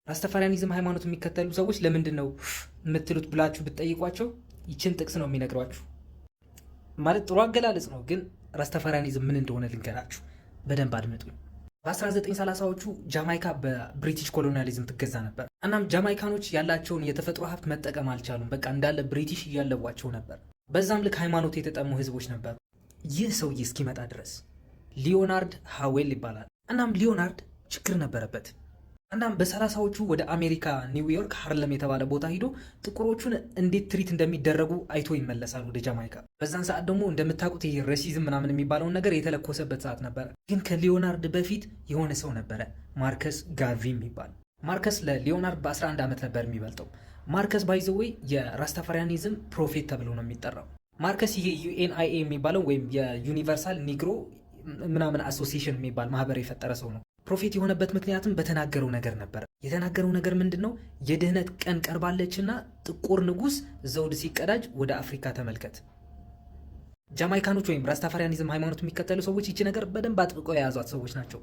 ራስተፋሪያኒዝም ሃይማኖት የሚከተሉ ሰዎች ለምንድን ነው የምትሉት ብላችሁ ብትጠይቋቸው ይችን ጥቅስ ነው የሚነግሯችሁ። ማለት ጥሩ አገላለጽ ነው፣ ግን ራስተፋሪያኒዝም ምን እንደሆነ ልንገራችሁ። በደንብ አድምጡኝ። በ1930ዎቹ ጃማይካ በብሪቲሽ ኮሎኒያሊዝም ትገዛ ነበር። እናም ጃማይካኖች ያላቸውን የተፈጥሮ ሀብት መጠቀም አልቻሉም። በቃ እንዳለ ብሪቲሽ እያለቧቸው ነበር። በዛም ልክ ሃይማኖት የተጠሙ ህዝቦች ነበሩ። ይህ ሰውዬ እስኪመጣ ድረስ ሊዮናርድ ሃዌል ይባላል። እናም ሊዮናርድ ችግር ነበረበት። እናም በ30ዎቹ ወደ አሜሪካ ኒውዮርክ ሃርለም የተባለ ቦታ ሂዶ ጥቁሮቹን እንዴት ትሪት እንደሚደረጉ አይቶ ይመለሳል ወደ ጃማይካ። በዛን ሰዓት ደግሞ እንደምታውቁት ይሄ ሬሲዝም ምናምን የሚባለውን ነገር የተለኮሰበት ሰዓት ነበረ። ግን ከሊዮናርድ በፊት የሆነ ሰው ነበረ፣ ማርከስ ጋርቪ የሚባል። ማርከስ ለሊዮናርድ በ11 ዓመት ነበር የሚበልጠው። ማርከስ ባይዘወይ የራስተፋሪያኒዝም ፕሮፌት ተብሎ ነው የሚጠራው። ማርከስ ይሄ ዩኤንአይኤ የሚባለው ወይም የዩኒቨርሳል ኒግሮ ምናምን አሶሲሽን የሚባል ማህበር የፈጠረ ሰው ነው። ፕሮፌት የሆነበት ምክንያትም በተናገረው ነገር ነበር። የተናገረው ነገር ምንድን ነው? የድህነት ቀን ቀርባለችና ጥቁር ንጉሥ ዘውድ ሲቀዳጅ ወደ አፍሪካ ተመልከት። ጃማይካኖች ወይም ራስተፋሪያኒዝም ሃይማኖት የሚከተሉ ሰዎች ይቺ ነገር በደንብ አጥብቀው የያዟት ሰዎች ናቸው።